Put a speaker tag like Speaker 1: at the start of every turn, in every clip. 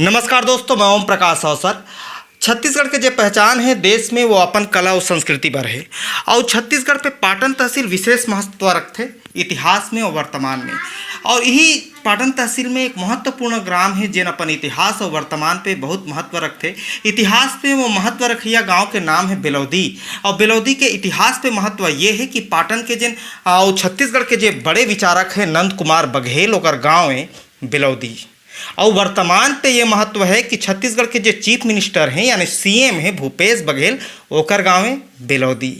Speaker 1: नमस्कार दोस्तों, मैं ओम प्रकाश अवसर। छत्तीसगढ़ के जो पहचान है देश में वो अपन कला और संस्कृति पर है। और छत्तीसगढ़ पे पाटन तहसील विशेष महत्व रखते इतिहास में और वर्तमान में। और यही पाटन तहसील में एक महत्वपूर्ण ग्राम है जिन अपन इतिहास और वर्तमान पे बहुत महत्व रखते। इतिहास पे वो महत्व रखिया गांव के नाम है बेलौदी। और बेलौदी के इतिहास पे महत्व ये है कि पाटन के जिन और छत्तीसगढ़ के जो बड़े विचारक हैं नंद कुमार बघेल ओकर गाँव है बेलौदी। और वर्तमान पे ये महत्व है कि छत्तीसगढ़ के जो चीफ मिनिस्टर हैं यानी सीएम हैं भूपेश बघेल ओकर गाँव है बेलौदी।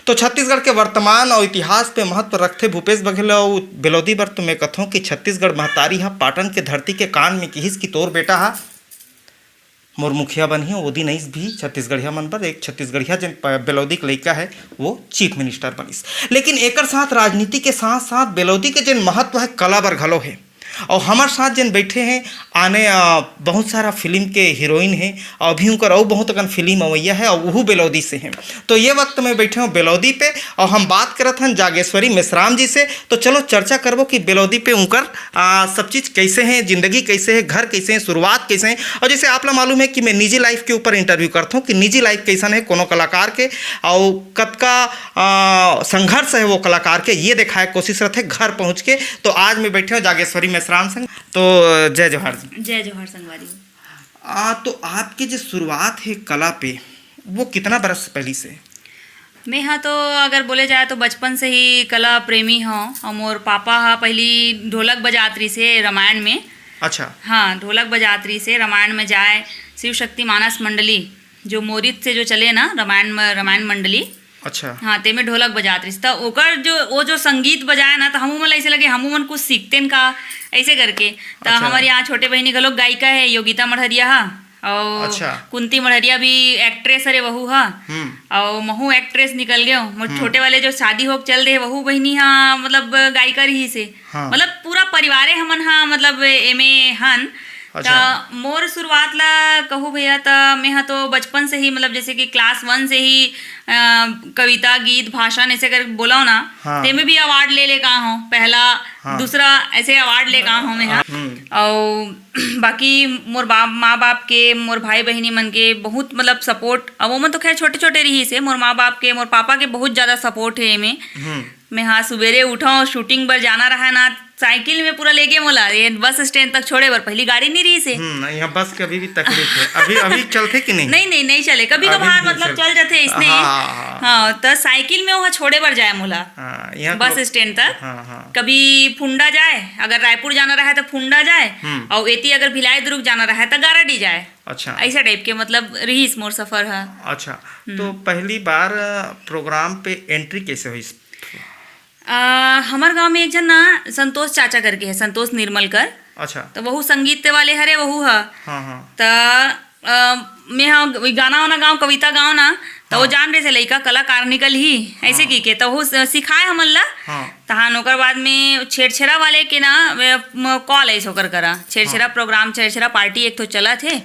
Speaker 1: तो छत्तीसगढ़ के वर्तमान और इतिहास पे महत्व रखते भूपेश बघेल और बेलौदी पर तो मैं कहूँ कि छत्तीसगढ़ महतारी हा पाटन के धरती के कान में किहिस की तोर बेटा हा मोर मुखिया बनी ओदी नहीं भी छत्तीसगढ़िया मन पर एक छत्तीसगढ़िया जिन बेलौदी के लड़का है वो चीफ मिनिस्टर बनिस। लेकिन एकर साथ राजनीति के साथ साथ बेलौदी के जिन महत्व है कला बर घलो है। और हमारे साथ जिन बैठे हैं आने बहुत सारा फिल्म के हीरोइन हैं और अभी उनकर और बहुत अगन फिल्म अवैया है और वह बेलौदी से हैं। तो ये वक्त में बैठे हूँ बेलौदी पे और हम बात करत हैं जागेश्वरी मेश्राम जी से। तो चलो चर्चा करबो कि बेलौदी पे उनकर सब चीज़ कैसे हैं, ज़िंदगी कैसे है, घर कैसे हैं, शुरुआत कैसे हैं। और जैसे आप लोग मालूम है कि मैं निजी लाइफ के ऊपर इंटरव्यू करता हूँ कि निजी लाइफ कैसन है कोनो कलाकार के और कब का संघर्ष है वो कलाकार के ये दिखाए कोशिश रहते घर पहुँच के। तो आज मैं बैठे हूँ जागेश्वरी मेश्राम संग। तो जय जोहार जी।
Speaker 2: जय जोहार संगवारी।
Speaker 1: तो आपकी जो शुरुआत है कला पे वो कितना बरस पहले से?
Speaker 2: मैं हाँ तो अगर बोले जाए तो बचपन से ही कला प्रेमी हूँ। और मोर पापा हाँ पहली ढोलक बजात्री से रामायण में। अच्छा। हाँ ढोलक बजात्री से रामायण में जाए शिव शक्ति मानस मंडली जो मोरित से जो चले ना रामायण मंडली। अच्छा। हाँ ते में ढोलक बजात रही तो ओकर जो संगीत बजाए ना तो हमू मन ऐसे लगे हमू मन कुछ सीखते न का ऐसे करके। तो अच्छा। हमारे यहाँ छोटे बहनी का लोग गायिका है योगिता मढ़रिया हा और अच्छा। कुंती मढ़रिया भी एक्ट्रेस अरे वहू हा और महू एक्ट्रेस निकल गए। छोटे वाले जो शादी हो चल रहे वहू बहनी हाँ मतलब गायिका रही से। हाँ। मतलब पूरा परिवारे हमन हाँ मतलब एमे हन। अच्छा। मोर शुरुआत ला कहूँ भैया तो मैं हाँ तो बचपन से ही मतलब जैसे कि क्लास 1 से ही कविता गीत भाषण ऐसे कर बोला ना। हाँ। ते में भी अवार्ड ले का हूँ पहला। हाँ। दूसरा ऐसे अवार्ड ले का हूँ मैं हाँ। और बाकी मोर माँ बाप के मोर भाई बहनी मन के बहुत मतलब सपोर्ट। अब वो मन तो खैर छोटे छोटे रही से मोर माँ बाप के मोर पापा के बहुत ज़्यादा सपोर्ट है में। मैं हाँ सवेरे उठाऊँ शूटिंग पर जाना रहा ना साइकिल में पूरा लेके मोला ये बस स्टैंड तक छोड़े बर पहली गाड़ी नहीं रही से। यहाँ बस के अभी भी तकलीफ है। अभी चलते कि नहीं? नहीं चले कभी कभार मतलब चल जाते इसने। हाँ तो साइकिल में वहाँ छोड़े बर जाए मोला बस स्टैंड तक। कभी फुंडा जाए अगर रायपुर जाना रहा तो फुंडा जाए और एती अगर भिलाई दुर्ग जाना रहा तो गारडी जाए। अच्छा। ऐसा टाइप के मतलब रही मोर सफर है। अच्छा। तो पहली बार प्रोग्राम पे एंट्री कैसे हुई? हमारे गांव में एक जन ना संतोष चाचा करके है संतोष निर्मलकर। अच्छा। तो वहू संगीत वाले हरे वहू है। तो मैं हाँ गाना वाना गाँव कविता गाँव ना तो वो जान रहे से लड़का कलाकार निकल ही ऐसे की के तो वो सिखाए हमन ला। तहान ओकर बाद में छेड़छेड़ा वाले के ना कॉल ऐसे होकर करा छेड़छेड़ा प्रोग्राम छेड़छेड़ा पार्टी एक तो चला थे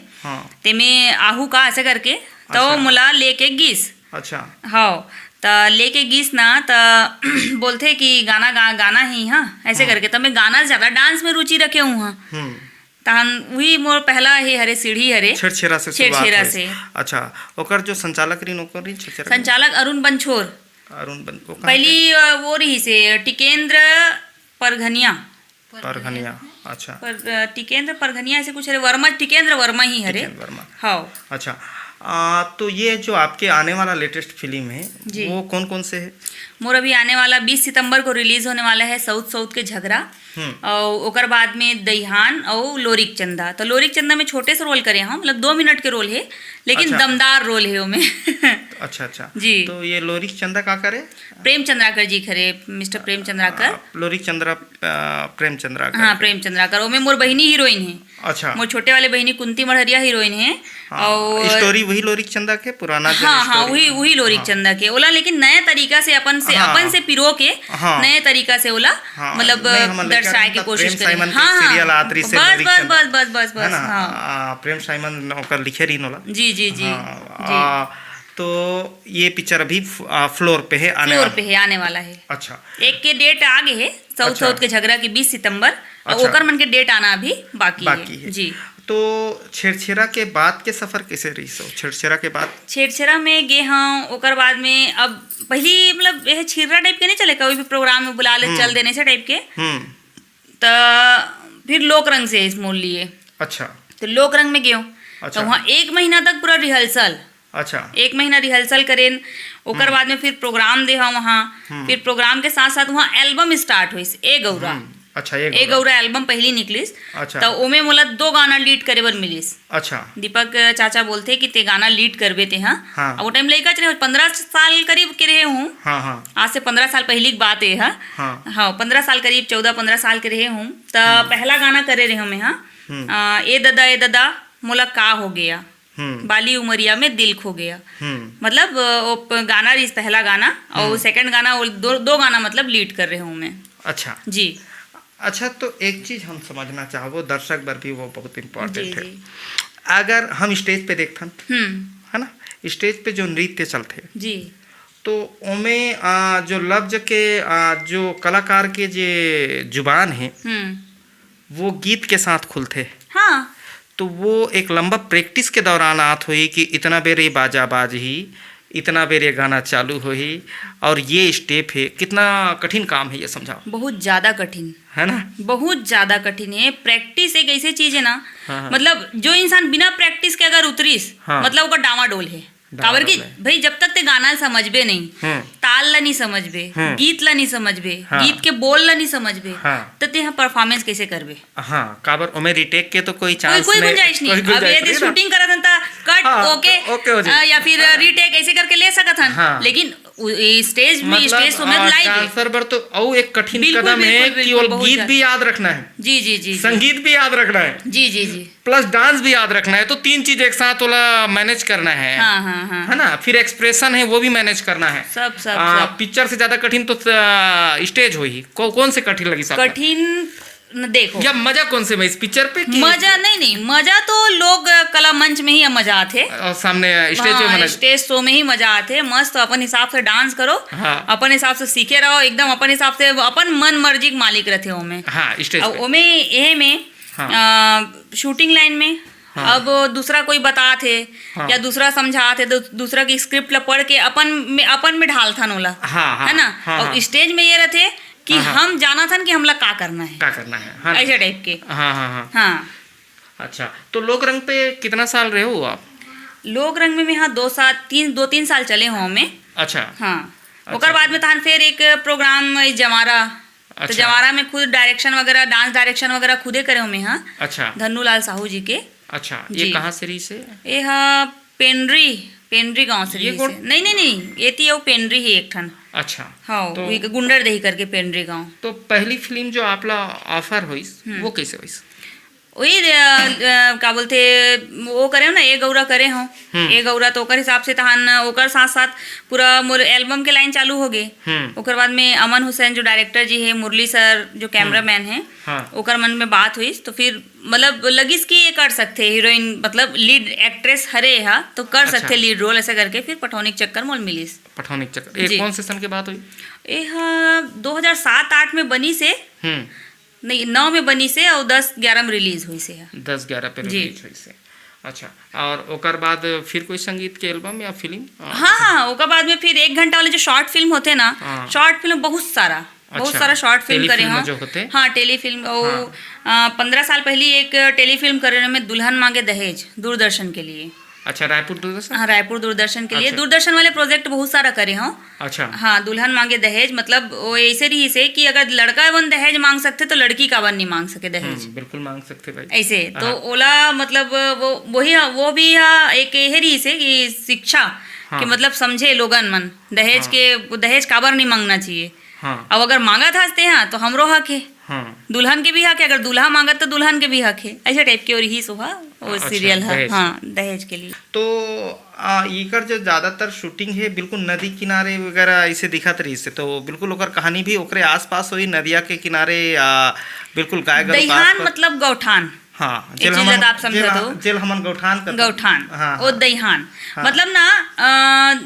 Speaker 2: ते में आहू का ऐसे करके तो मुला लेके गीस। अच्छा। हाँ तो लेके गीस ना तो बोलते कि गाना ही हाँ ऐसे करके तो मैं गाना ज़्यादा डांस में रुचि रखे हूँ हाँ। तहन वही मोर पहला है हरे सीढ़ी हरे छेड़छेड़ा से। अच्छा। ओकर जो संचालक रही नौकर संचालक अरुण बंछोर पहली वो रही से टिकेंद्र परघनिया। अच्छा। टिकेंद्र परघनिया ऐसे कुछ हरे वर्मा टिकेंद्र वर्मा ही हरे। हाँ। अच्छा। तो ये जो आपके आने वाला लेटेस्ट फिल्म है वो कौन कौन से है? मोर अभी आने वाला 20 सितंबर को रिलीज होने वाला है साउथ के झगड़ा और ओकर बाद में दहिहान और लोरिक चंदा। तो लोरिक चंदा में छोटे से रोल करे हाँ मतलब 2 मिनट के रोल है लेकिन अच्छा। दमदार रोल है उसमें। अच्छा जी। तो ये लोरिक चंदा का करे? प्रेम चंद्राकर जी खरे मिस्टर प्रेम चंद्राकर। लोरिक चंद्रा प्रेम चंद्राकर। हाँ प्रेम चंद्राकर वो में मोर बहिनी हीरोइन है। अच्छा। मोर छोटे वाले बहिनी कुंती मढ़रिया हीरोइन है। और स्टोरी वही लोरिक चंदा के पुराना। हाँ वही लोरिक चंदा के ओला लेकिन नए तरीका से अपन से पिरो के नए तरीका से ओला मतलब दर्शाए के कोशिश करें। बस प्रेम साइमन ओकर लिखे रही नोला। जी। तो ये पिक्चर अभी फ्लोर पे है आने वाला है। अच्छा। एक के डेट आगे है साउथ के झगड़ा की 20 सितंबर और ओकर मन के डेट आना अभी बाकी है जी।
Speaker 1: तो छेरछेरा के बाद के सफर कैसे रही सो? छेरछेरा के बाद
Speaker 2: छेरछेरा में गे हाँ, ओकर बाद में अब पहली मतलब यह छिर्रा टाइप के नहीं चले, कोई भी प्रोग्राम में बुला ले चल देने से टाइप के। तो फिर लोक रंग से इस मोल लिए।
Speaker 1: अच्छा।
Speaker 2: तो लोक रंग में गयो।
Speaker 1: अच्छा।
Speaker 2: तो वहाँ 1 महीना तक पूरा रिहर्सल।
Speaker 1: अच्छा।
Speaker 2: 1 महीना रिहर्सल करें, ओकर बाद में फिर प्रोग्राम दे वहाँ। फिर प्रोग्राम के साथ साथ वहाँ एल्बम स्टार्ट हुई ए गौरा।
Speaker 1: अच्छा।
Speaker 2: ए गौरा एल्बम पहली निकलिस।
Speaker 1: अच्छा।
Speaker 2: तो ओमे मोला 2 गाना लीड करे बर मिलिस।
Speaker 1: अच्छा।
Speaker 2: दीपक चाचा बोलते कि ते गाना लीड करबे ते। हाँ,
Speaker 1: हाँ।
Speaker 2: वो टाइम लड़का चले 15 साल करीब के रहे हूँ।
Speaker 1: हाँ हाँ।
Speaker 2: आज से 15 साल पहली की बात है। हाँ हाँ, 15 साल करीब 14-15 साल के रहे हूँ। तो पहला गाना करे रहे हमें। हाँ, ए ददा मोला का हो गया, बाली उमरिया में दिल खो गया। मतलब वो गाना रही पहला गाना, और सेकंड गाना दो गाना मतलब लीड कर रहे हूँ मैं।
Speaker 1: अच्छा
Speaker 2: जी।
Speaker 1: अच्छा, तो एक चीज हम समझना चाहबो, दर्शक बर भी वो बहुत इम्पोर्टेंट है। अगर हम स्टेज पे देखथन, है ना, स्टेज पे जो नृत्य चलते
Speaker 2: जी, तो
Speaker 1: ओमे जो लफ्ज के जो कलाकार के जे जुबान है वो गीत के साथ खुलते। हाँ। तो वो एक लंबा प्रैक्टिस के दौरान आत हुई कि इतना बेर ये बाजा बाज ही, इतना बेर ये गाना चालू हो ही, और ये स्टेप है। कितना कठिन काम है ये समझाओ। बहुत ज़्यादा कठिन है ना, बहुत ज़्यादा कठिन है। प्रैक्टिस एक ऐसी चीज़ है ना। हाँ। मतलब जो इंसान बिना प्रैक्टिस के अगर उतरीस, हाँ, मतलब उसका डामाडोल है। काबर की भाई जब तक ते गाना समझबे नहीं, ताल ला नहीं समझबे, गीत ला नहीं समझबे, हाँ, गीत के बोल ला नहीं समझबे, हाँ, तो ते परफॉर्मेंस कैसे करबे? हाँ, काबर ओमे रिटेक के तो कोई चांस कोई गुंजाइश नहीं। अब यदि शूटिंग करत हन ता कट, हाँ, ओके या फिर रीटेक ऐसे करके ले सकत हन। हाँ। लेकिन स्टेज में स्टेज तो मैं लाइव डांसर बर तो औ एक कठिन कदम है कि वो गीत भी याद रखना है। जी जी जी। संगीत भी याद रखना है। जी जी जी। प्लस डांस भी याद रखना है। तो 3 चीज एक साथ वाला मैनेज करना है। हाँ हाँ हाँ। है ना, फिर एक्सप्रेशन है वो भी मैनेज करना है। सब पिक्चर से ज्यादा कठिन तो स्टेज हो ही। कौन से कठिन लगी? सब कठिन देखो या मजा कौन से में इस पिक्चर पे? मजा नहीं, मजा तो लोग कला मंच में ही मजा आते, और सामने स्टेज में, स्टेज शो में ही मजा आते। मस्त अपन हिसाब से डांस करो। हाँ। अपन हिसाब से सीखे रहो, एकदम अपन हिसाब से अपन मन मर्जी के मालिक रहते ओमे। हाँ, स्टेज पे। ओमे यह में हाँ। शूटिंग लाइन में, हाँ, अब दूसरा कोई बता थे, हाँ, या दूसरा समझा थे, तो दूसरा की स्क्रिप्ट ला पढ़ के अपन में ढाल था नोला। हाँ, हाँ, है ना। हाँ, और स्टेज में ये रहते कि हाँ, हम जाना था कि हमला का करना है, हाँ, ऐसे टाइप के। हाँ हाँ हाँ हाँ। अच्छा, तो लोक रंग पे कितना साल रहे हो आप? लोक रंग में मैं 2-3 साल चले हो मैं। अच्छा। हाँ। ओकर बाद में तहन फिर एक प्रोग्राम जमारा। अच्छा। तो जवारा में खुद डायरेक्शन वगैरह, डांस डायरेक्शन वगैरह खुदे करे हूँ मैं। हाँ। अच्छा। धन्नू लाल साहू जी के। अच्छा, ये कहाँ से रही से? ये हाँ पेंड्री गांव से रही से। नहीं, ये थी वो पेंड्री ही एक ठन। अच्छा। हाँ, तो गुंडर दही करके पेंड्री गांव। तो पहली फिल्म जो आपला ऑफर हुई वो कैसे हुई? वही का बोलते वो करे हो ना, ए गौरा करे हो। ए गौरा तो ओकर हिसाब से तहन ओकर साथ साथ पूरा मोर एल्बम के लाइन चालू हो गए। ओकर बाद में अमन हुसैन जो डायरेक्टर जी है, मुरली सर जो कैमरामैन है, हाँ, ओकर मन में बात हुई। तो फिर मतलब लगिस कि ये कर सकते हीरोइन, मतलब लीड एक्ट्रेस हरे हा तो कर अच्छा। सकते लीड रोल ऐसे करके। फिर पठौनिक चक्कर मोल मिलिस। पठौनिक चक्कर ये कौन से सन के बात हुई? ये हाँ 2007-8 में बनी से, नहीं 9 में बनी से, और 10-11 में रिलीज हुई से। 10-11 पे रिलीज हुई से। अच्छा, और ओकर बाद फिर कोई संगीत के एल्बम या फिल्म? हाँ, ओकर बाद में फिर 1 घंटा वाले जो शॉर्ट फिल्म होते ना, शॉर्ट फिल्म बहुत सारा शॉर्ट फिल्म करे हैं। हाँ, टेलीफिल्म। और 15 साल पहले एक टेलीफिल्म करे में दुल्हन मांगे दहेज, दूरदर्शन के लिए। अच्छा, रायपुर दूरदर्शन। हाँ, रायपुर दूरदर्शन के लिए। अच्छा। दूरदर्शन वाले प्रोजेक्ट बहुत सारा करे हो। अच्छा। हाँ, दुल्हन मांगे दहेज, मतलब वो ऐसे रही से कि अगर लड़का वन दहेज मांग सकते तो लड़की का वन नहीं मांग सके दहेज। बिल्कुल मांग सकते भाई ऐसे। तो ओला मतलब वो भी एक यही रही से कि शिक्षा, हाँ, कि मतलब समझे लोगन मन दहेज, हाँ, के दहेज काबर नहीं मांगना चाहिए। हाँ। अब अगर मांगा था हाँ तो हमरो हक है। हाँ। दुल्हन के भी हक है, अगर दूल्हा मांगा तो दुल्हन के भी हक है, ऐसे टाइप के। और ही सोहा वो अच्छा, सीरियल है। हाँ, दहेज के लिए। तो इकर जो ज्यादातर शूटिंग है बिल्कुल नदी किनारे वगैरह ऐसे दिखत रही से, तो बिल्कुल ओकर कहानी भी ओकरे आसपास हुई, नदिया के किनारे बिल्कुल गाय दहिहान मतलब गौठान। हाँ, जेल हमन गौठान। हाँ, वो दहिहान। हाँ। मतलब ना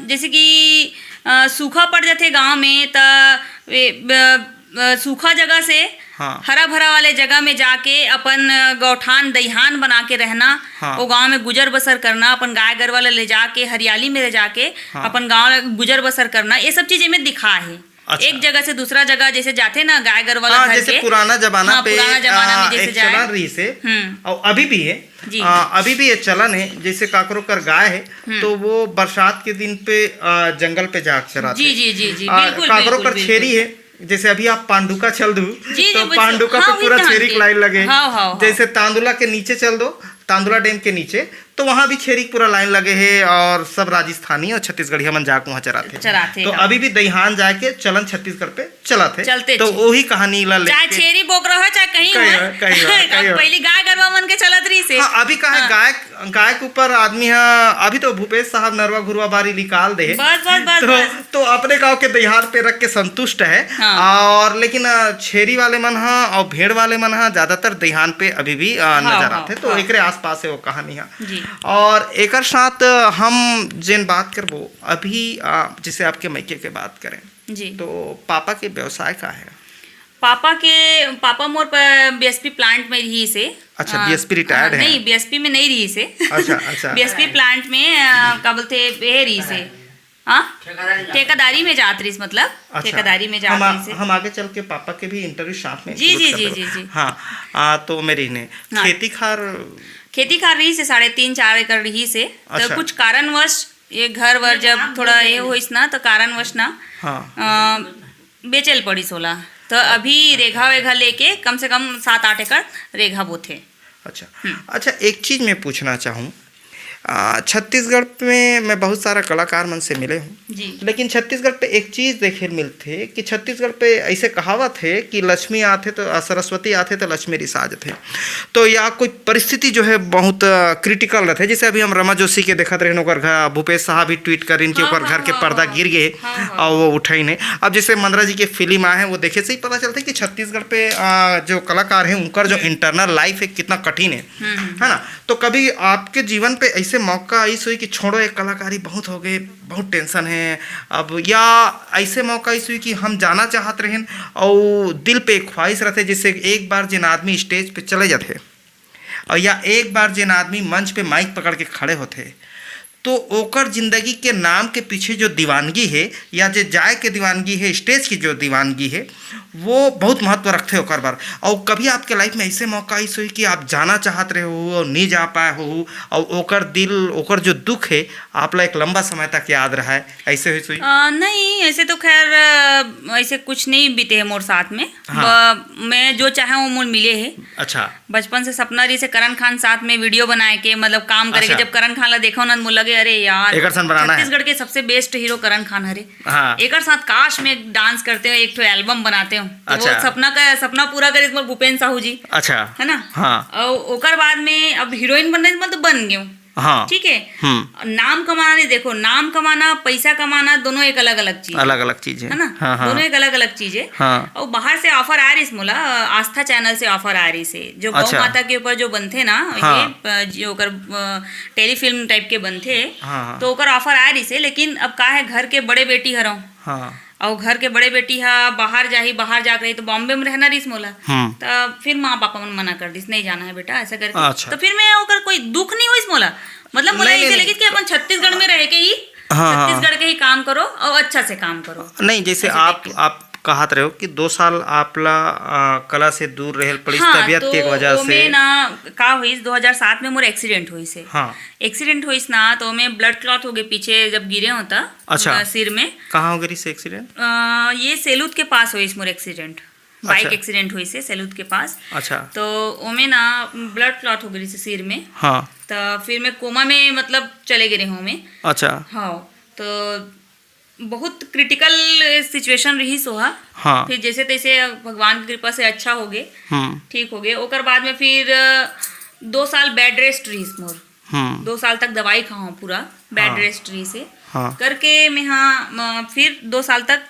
Speaker 1: जैसे कि सूखा पड़ जाते गांव में, तो सूखा जगह से हाँ।
Speaker 2: हरा भरा वाले जगह में जाके अपन गौठान दईहान बना के रहना,
Speaker 1: हाँ।
Speaker 2: वो गांव में गुजर बसर करना, अपन गाय गरवा ले जाके हरियाली में ले जाके
Speaker 1: हाँ।
Speaker 2: अपन गांव में गुजर बसर करना, ये सब चीज में दिखा है।
Speaker 1: अच्छा।
Speaker 2: एक जगह से दूसरा जगह जैसे जाते ना गाय गरवा
Speaker 1: हाँ,
Speaker 2: घर
Speaker 1: जैसे
Speaker 2: के,
Speaker 1: पुराना जमाना
Speaker 2: हाँ,
Speaker 1: पे
Speaker 2: पुराना जमाना में जैसे
Speaker 1: एक
Speaker 2: जाए।
Speaker 1: चलन रही से और अभी भी है
Speaker 2: जी।
Speaker 1: अभी भी ये चलन है। जैसे काकरो कर गाय है तो वो बरसात के दिन पे जंगल पे जाग चराते।
Speaker 2: जी जी जी जी बिल्कुल
Speaker 1: काकरो
Speaker 2: बिल्कुल,
Speaker 1: कर छेरी है, जैसे अभी आप पांडुका चल दो
Speaker 2: जी,
Speaker 1: तो
Speaker 2: जी,
Speaker 1: पांडुका
Speaker 2: हाँ,
Speaker 1: पे पूरा
Speaker 2: वही
Speaker 1: छेरी
Speaker 2: कहाँ
Speaker 1: लाइन लगे।
Speaker 2: हाँ, हाँ, हाँ।
Speaker 1: जैसे तांदुला के नीचे चल दो, तांदुला डैम के नीचे, तो वहाँ भी छेरी पूरा लाइन लगे है और सब राजस्थानी और छत्तीसगढ़ी हमन जाके वहाँ चराते। तो
Speaker 2: हाँ।
Speaker 1: अभी भी दईहान जाके चलन छत्तीसगढ़ पे चलते
Speaker 2: चलते
Speaker 1: तो वही कहानी ला
Speaker 2: चाहे
Speaker 1: लेके
Speaker 2: छेरी बोकरा हो चाहे कहीं
Speaker 1: कहीं
Speaker 2: हो,
Speaker 1: हो, कहीं हो, कहीं हो।
Speaker 2: पहली गाय गरवा मन के चलत रही से।
Speaker 1: हाँ, अभी कहा गाय गाय के ऊपर आदमी है। अभी तो भूपेश साहब नरवा घुरवा बारी निकाल दे
Speaker 2: बस बस बस बस।
Speaker 1: तो अपने गांव के दीहार पे रख के संतुष्ट है।
Speaker 2: हाँ।
Speaker 1: और लेकिन छेरी वाले मन हा और भेड़ वाले मन हा ज्यादातर दीहान पे अभी भी नजर आते। तो एकरे आसपास है वो कहानी है।
Speaker 2: जी।
Speaker 1: और एकर साथ हम जिन बात करबो अभी जैसे आपके मैके के बात करें
Speaker 2: जी,
Speaker 1: तो पापा के व्यवसाय का है?
Speaker 2: पापा मोर बीएसपी प्लांट में रही से।
Speaker 1: अच्छा, बीएसपी रिटायर्ड है?
Speaker 2: नहीं, बीएसपी में नहीं रही से।
Speaker 1: अच्छा अच्छा।
Speaker 2: बीएसपी प्लांट में क्या बोलते ये रही से, हाँ ठेकेदारी में जात रही, मतलब
Speaker 1: अच्छा।
Speaker 2: ठेकेदारी में जात रही से।
Speaker 1: हम आगे चल के पापा के भी इंटरव्यू साथ में
Speaker 2: जी जी
Speaker 1: कर
Speaker 2: जी
Speaker 1: लेंगे।
Speaker 2: जी जी।
Speaker 1: हाँ, तो मेरी ने
Speaker 2: हाँ। खेती खार रही से 3.5-4 एकड़ रही से।
Speaker 1: अच्छा।
Speaker 2: तो कुछ कारणवश ये घर वर जब थोड़ा ये हुईस ना, तो कारणवश ना बेचल पड़ी सोला। तो अभी रेघा वेघा लेके कम से कम 7-8 एकड़ रेघा बोथे।
Speaker 1: अच्छा अच्छा, एक चीज़ मैं पूछना चाहूँ। छत्तीसगढ़ में मैं बहुत सारा कलाकार मन से मिले हूँ
Speaker 2: जी।
Speaker 1: लेकिन छत्तीसगढ़ पे एक चीज़ देखे मिलते कि छत्तीसगढ़ पे ऐसे कहावत है कि लक्ष्मी आते तो सरस्वती आते तो लक्ष्मी रिसाज थे। तो या कोई परिस्थिति जो है बहुत क्रिटिकल रहते। जैसे अभी हम रमा जोशी के देखते रहे ओकर घर भूपेश साहब भी ट्वीट कर इनके ऊपर घर के पर्दा गिर गए और वो उठाई नहीं। अब जैसे मंदरा जी के फिल्म आए हैं वो देखे से ही पता चलता है कि छत्तीसगढ़ पे जो कलाकार हैं उनका जो इंटरनल लाइफ है कितना कठिन है ना। तो कभी आपके जीवन पे ऐसे मौका आई हुई कि छोड़ो एक कलाकारी बहुत हो गए, बहुत टेंशन है अब, या ऐसे मौका आई हुई कि हम जाना चाहते रहें और दिल पे एक ख्वाहिश रहते जिससे एक बार जिन आदमी स्टेज पे चले जाते और या एक बार जिन आदमी मंच पे माइक पकड़ के खड़े होते तो ओकर जिंदगी के नाम के पीछे जो दीवानगी है या जो जाय के दीवानगी है, स्टेज की जो दीवानगी है, वो बहुत महत्व रखते हो ओकर बार। और कभी आपके लाइफ में ऐसे मौका आई हुई कि आप जाना चाहते रहे हो और नहीं जा पाए हो और ओकर दिल ओकर जो दुख है आप ला एक लंबा समय तक याद रहा है, ऐसे हुई?
Speaker 2: नहीं, ऐसे तो खैर ऐसे कुछ नहीं बीते है मोर साथ में। मैं जो चाहे वो मोर मिले है। अच्छा। बचपन से सपना रही से करण खान साथ में वीडियो बनाए के मतलब काम करे के। जब करण खान ला देखो ना मुझे लगे अरे यार छत्तीसगढ़ के सबसे बेस्ट हीरो करण खान हरे। एक साथ काश में डांस करते हो, एक तो एल्बम बनाते हो। तो वो सपना पूरा करे भूपेन साहू जी। अच्छा है ना। और ओकर बाद में अब हीरोइन बन रही तो बन गए। हाँ। ठीक है। नाम कमाना नहीं, देखो नाम कमाना पैसा कमाना दोनों एक अलग अलग चीज है ना। दोनों एक अलग अलग चीज है। और बाहर से ऑफर आ रही मोला, आस्था चैनल से ऑफर आ रही से जो गौ माता के ऊपर जो बनते ना ये जो टेलीफिल्म टाइप के बनते तो ओकर ऑफर आ रही से। लेकिन अब का है घर के बड़े बेटी हरो और घर के बड़े बेटी हा बाहर जा रही तो बॉम्बे में रहना रही मोला। तो फिर माँ पापा मन मना कर दिस नहीं जाना है बेटा ऐसा करके। अच्छा। तो फिर मैं ओकर कोई दुख नहीं हुई मोला, मतलब मोला ऐसे लगी कि अपन छत्तीसगढ़ में रह के ही छत्तीसगढ़ के ही काम करो और अच्छा से काम करो। नहीं, जैसे आप कहत रहे हो कि 2 साल आपला कला से दूर रहे पड़ी तबियत के वजह से। मैं ना का हुई 2007 में मोर एक्सीडेंट हुई से। एक्सीडेंट हुई ना तो मैं ब्लड क्लॉट हो गए पीछे जब गिरे होता। अच्छा। सिर में। कहाँ हो गई से एक्सीडेंट? ये सेलूत के पास हुई मोर एक्सीडेंट। बाइक एक्सीडेंट हुई से सेलूत के पास। अच्छा। तो ओमे ना ब्लड क्लॉट हो गई से सिर में। हाँ। तो फिर मैं कोमा में मतलब चले गए हूँ मैं। अच्छा। हाँ। तो बहुत क्रिटिकल सिचुएशन रही सोहा। हाँ। फिर जैसे तैसे भगवान की कृपा से अच्छा हो गए, ठीक हो गए। ओकर बाद में फिर 2 साल बेड रेस्ट रही मोर। 2 साल तक दवाई खाऊं पूरा बेड रेस्ट रही से। हाँ। करके मैं फिर 2 साल तक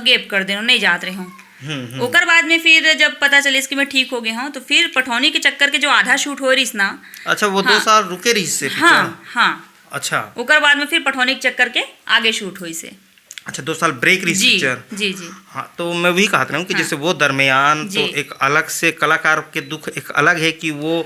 Speaker 2: गैप कर देना नहीं जात रहे हूँ। ओकर बाद में फिर जब पता चले इसकी मैं ठीक हो गए हूँ तो फिर पठौनी के चक्कर के जो आधा शूट हो रही ना। अच्छा, वो 2 साल रुके रही से। हाँ। अच्छा। ओकर बाद में फिर पठौनी के चक्कर के आगे शूट हुई से।
Speaker 1: अच्छा, 2 साल ब्रेक
Speaker 2: जी
Speaker 1: रिस्ट्रक्चर।
Speaker 2: जी जी।
Speaker 1: हाँ, तो मैं वही कहता हूँ कि
Speaker 2: हाँ।
Speaker 1: जैसे वो दरमियान
Speaker 2: जी।
Speaker 1: तो एक अलग से कलाकार के दुख एक अलग है कि वो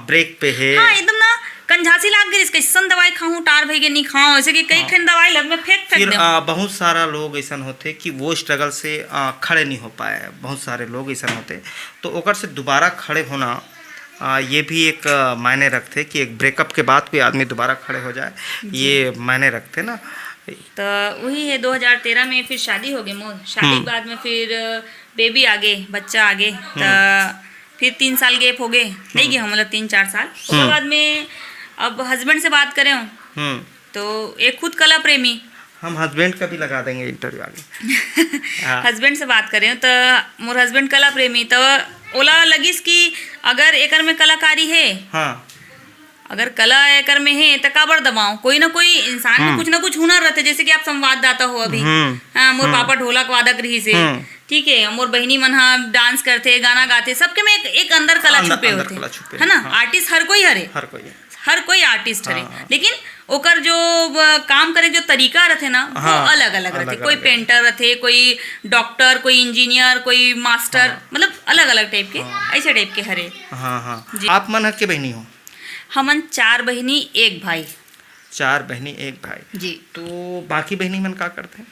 Speaker 1: ब्रेक पे है।
Speaker 2: हाँ एकदम ना कंझासी लाग गई कैसन दवाई खाऊं टार भई के नहीं खाऊं, ऐसे कि कई खन दवाई लग में फेंक
Speaker 1: फिर
Speaker 2: दे।
Speaker 1: बहुत सारा लोग ऐसा होते कि वो स्ट्रगल से खड़े नहीं हो पाए, बहुत सारे लोग ऐसा होते, तो ओकर से दोबारा खड़े होना ये भी एक मायने रखते कि एक ब्रेकअप के बाद कोई आदमी दोबारा खड़े हो जाए, ये मायने रखते ना।
Speaker 2: तो वही है 2013 में फिर शादी हो गई मोर, शादी के बाद में फिर बेबी आ गए, बच्चा आ गए, तो फिर 3 साल गैप हो गए, नहीं गए हम मतलब 3-4 साल। उसके बाद में अब हस्बैंड से बात करें तो एक खुद कला प्रेमी,
Speaker 1: हम हस्बैंड का भी लगा देंगे इंटरव्यू आगे।
Speaker 2: हस्बैंड से बात करें तो मोर हस्बैंड कला प्रेमी, तो ओला लगिस कि अगर एकर में कलाकारी है,
Speaker 1: हाँ,
Speaker 2: अगर कला एकर में है तो काबर दबाओ, कोई ना कोई इंसान में कुछ ना कुछ हुनर रहते, जैसे कि आप संवाददाता हो अभी। हाँ, मोर पापा ढोलक वादक रही से, ठीक है, मोर बहनी मन हाँ डांस करते, गाना गाते, सबके में एक अंदर कला छुपे होते है ना। आर्टिस्ट हर कोई हरे, हर कोई आर्टिस्ट हरे, लेकिन ओकर जो काम करे जो तरीका रहते ना वो अलग अलग रहते। कोई पेंटर रहते, कोई डॉक्टर, कोई इंजीनियर, कोई मास्टर, मतलब अलग अलग टाइप के, ऐसे टाइप के हरे।
Speaker 1: हाँ। आप मन के बहनी हो?
Speaker 2: हमन 4 बहनी 1 भाई।
Speaker 1: 4 बहनी 1 भाई
Speaker 2: जी।
Speaker 1: तो बाकी बहनी मन क्या करते हैं?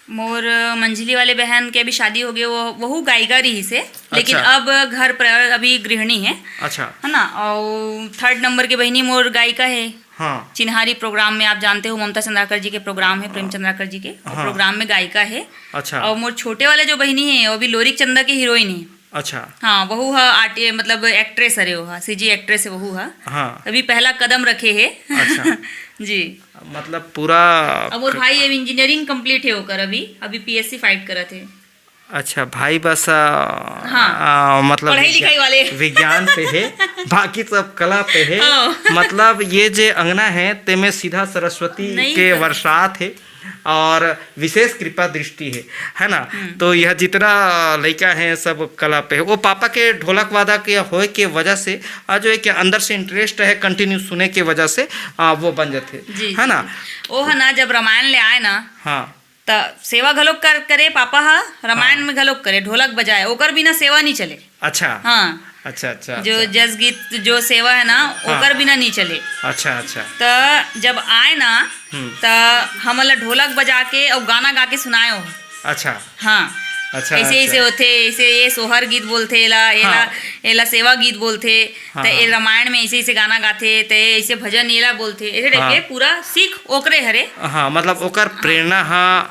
Speaker 2: मोर मंझली वाले बहन के अभी शादी हो गई, वहू गायिका रही से, लेकिन अब घर पर अभी गृहिणी है।
Speaker 1: अच्छा,
Speaker 2: है ना। और 3rd नंबर की बहनी मोर गायिका है।
Speaker 1: हाँ।
Speaker 2: चिन्हारी प्रोग्राम में आप जानते हो, ममता चंद्राकर जी के प्रोग्राम है, प्रेम चंद्राकर जी के प्रोग्राम में गायिका है।
Speaker 1: अच्छा।
Speaker 2: और मोर छोटे वाले जो बहनी है वो भी लोरिक चंदा की हीरोइन है।
Speaker 1: अच्छा।
Speaker 2: हाँ, वहू है मतलब एक्ट्रेस है, वो सीजी एक्ट्रेस है, वहू है।
Speaker 1: हाँ।
Speaker 2: अभी पहला कदम रखे है।
Speaker 1: अच्छा।
Speaker 2: जी।
Speaker 1: मतलब पूरा
Speaker 2: अब और भाई अब इंजीनियरिंग कंप्लीट है होकर, अभी पीएससी फाइट करा थे।
Speaker 1: अच्छा, भाई बस
Speaker 2: हाँ,
Speaker 1: मतलब
Speaker 2: पढ़ाई लिखाई वाले
Speaker 1: विज्ञान पे है, बाकी सब कला पे है। मतलब ये जे अंगना है ते में सीधा सरस्वती के वर्षात है और विशेष कृपा दृष्टि है ना। तो यह जितना लड़का है सब कला पे है। वो पापा के ढोलक वादा के होए के वजह से जो है कि अंदर से इंटरेस्ट है कंटिन्यू सुने के वजह से वो बन जाते है ना।
Speaker 2: वो है ना, जब रामायण ले आए ना, हाँ, तो सेवा घलोक करे पापा हा, रामायण में घलोक करे, ढोलक बजाए, ओकर बिना सेवा नहीं चले। अच्छा। हाँ। अच्छा। जो जस गीत जो सेवा है ना, ओकर बिना नहीं चले। अच्छा। तो जब आए ना तो हमला ढोलक बजा के और गाना गा के सुनाए हो। अच्छा। हाँ। अच्छा। ऐसे होते, ऐसे ये सोहर गीत बोलते, एला सेवा गीत बोलते, तो ये रामायण में ऐसे गाना गाते, तो ऐसे भजन एला बोलते, ऐसे टाइप के पूरा सीख ओकरे हरे। हाँ, मतलब ओकर प्रेरणा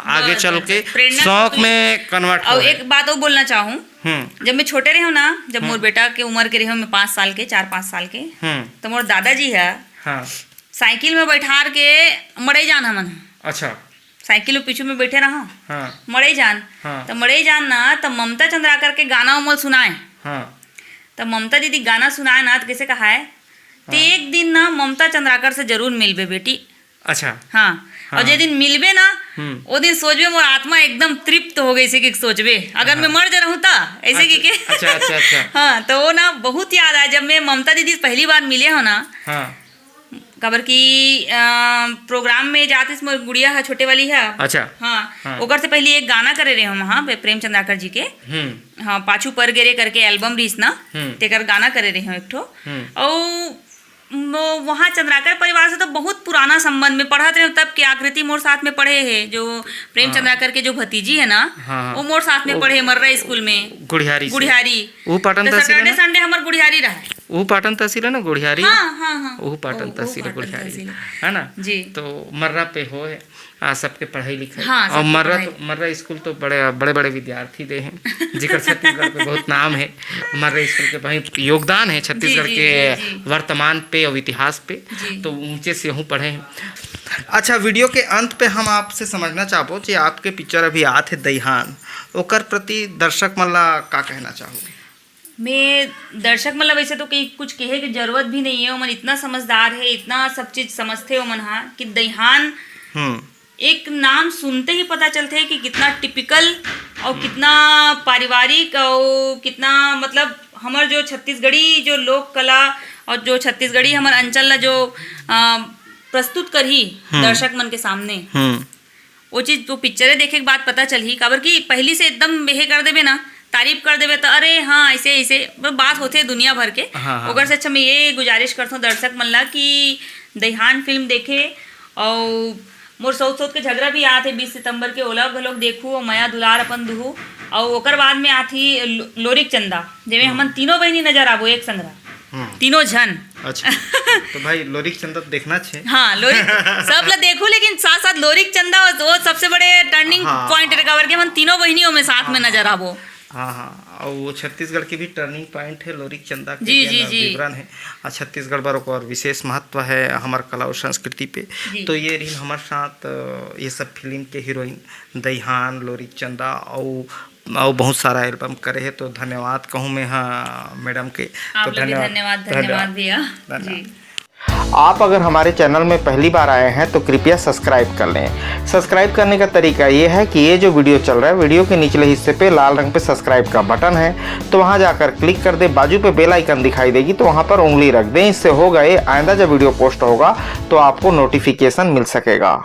Speaker 2: आगे चल के शौक में कन्वर्ट। और एक बात और बोलना चाहूँ, जब मैं छोटे रहे ना, जब मोर बेटा के उम्र के रहे मैं 5 साल के, 4-5 साल के, तो मोर दादाजी है साइकिल में बैठार के मड़ई जान हमन। अच्छा। साइकिल पीछू में बैठे रहा। हाँ। मड़ई जान। हाँ। तो मड़ई जान ना, तो ममता चंद्राकर के गाना उमल सुनाए। हाँ। तो ममता दीदी गाना सुनाए ना, तो कैसे कहा है, तो एक दिन ना ममता चंद्राकर से जरूर मिलबे बेटी। अच्छा। हाँ। और जे दिन मिलबे ना, वो दिन सोचबे मोर आत्मा एकदम तृप्त हो गई से कि सोचबे अगर मैं मर जा रहूं ता ऐसे की के। अच्छा। हाँ, तो वो ना बहुत याद आया जब मैं ममता दीदी पहली बार मिले हो ना। हाँ। खबर की प्रोग्राम में जाते इसमें गुड़िया है, छोटे वाली है। अच्छा। हाँ। ओकर से पहले एक गाना करे रहे हम वहाँ प्रेम चंद्राकर जी के। हाँ, पाछू पर गेरे करके एल्बम रहीस ना, तेकर गाना करे रहे हम एक ठो। और वहाँ चंद्राकर परिवार से तो बहुत पुराना संबंध में पढ़ा थे, तब के आकृति मोर साथ में पढ़े है, जो प्रेम चंद्राकर के जो भतीजी है ना, वो मोर साथ में पढ़े मर्रा स्कूल में गुड़ियारी। वो पाटन सैटरडे संडे हमार गुड़ियारी रहा। वो पाटन तहसील है ना गुड़ियारी। हाँ। वो पाटन तहसील गुड़ियारी है ना जी। तो मर्रा पे हो सबके पढ़ाई लिखाई। हाँ, और मर्रा स्कूल तो बड़े विद्यार्थी दे हैं जिकर छत्तीसगढ़ पे बहुत नाम है। मर्रा स्कूल के बहुत योगदान है छत्तीसगढ़ के वर्तमान पे और इतिहास पे, तो ऊंचे से हूँ पढ़े हैं। अच्छा, वीडियो के अंत पे हम आपसे समझना चाहबो कि आपके पिक्चर अभी आते दईहान, ओकर प्रति दर्शक मल्ला का कहना चाहूँगी। मैं दर्शक मतलब वैसे तो कहीं कुछ कहे की जरूरत भी नहीं है, मन इतना समझदार है, इतना सब चीज समझते हो मन हाँ कि दईहान एक नाम सुनते ही पता चलते है कि कितना टिपिकल और कितना पारिवारिक और कितना मतलब हमार जो छत्तीसगढ़ी जो लोक कला और जो छत्तीसगढ़ी हमार अंचल ला जो प्रस्तुत करही दर्शक मन के सामने, वो चीज़ तो पिक्चरें देखे के बाद पता चल ही काबर कि पहली से एकदम बेहे कर देबे ना, तारीफ कर देबे तो अरे हाँ ऐसे ऐसे बात होते दुनिया भर के। ओकर से अच्छा मैं ये गुजारिश करता हूँ दर्शक मन ला कि दईहान फिल्म देखे और मोर सौत सौत के झगड़ा भी आते 20 सितंबर के ओला घलोक देखू और मया दुलार अपन दुहू और ओकर बाद में आथी लोरिक चंदा जेमे हमन तीनों बहनी नजर आबो एक संग्रह तीनों जन।
Speaker 1: अच्छा तो भाई लोरिक चंदा तो देखना चाहिए।
Speaker 2: हाँ लोरिक सब ला देखो, लेकिन साथ साथ लोरिक चंदा वो सबसे बड़े टर्निंग पॉइंट रिकवर के हम तीनों बहनियों में साथ में नजर आबो।
Speaker 1: हाँ और वो छत्तीसगढ़ की भी टर्निंग पॉइंट है लोरिक चंदा के
Speaker 2: जी
Speaker 1: विवरण है। छत्तीसगढ़ बार और विशेष महत्व है हमार कला और संस्कृति पे। तो ये रही हमारे साथ ये सब फिल्म के हीरोइन दईहान लोरिक चंदा और बहुत सारा एल्बम करे है। तो धन्यवाद कहूँ मैं हाँ मैडम के। तो
Speaker 2: धन्यवाद भैया जी।
Speaker 1: आप अगर हमारे चैनल में पहली बार आए हैं तो कृपया सब्सक्राइब कर लें। सब्सक्राइब करने का तरीका ये है कि ये जो वीडियो चल रहा है वीडियो के निचले हिस्से पे लाल रंग पे सब्सक्राइब का बटन है, तो वहां जाकर क्लिक कर दे। बाजू पे बेल आइकन दिखाई देगी तो वहां पर उंगली रख दें। इससे होगा ये आइंदा जब वीडियो पोस्ट होगा तो आपको नोटिफिकेशन मिल सकेगा।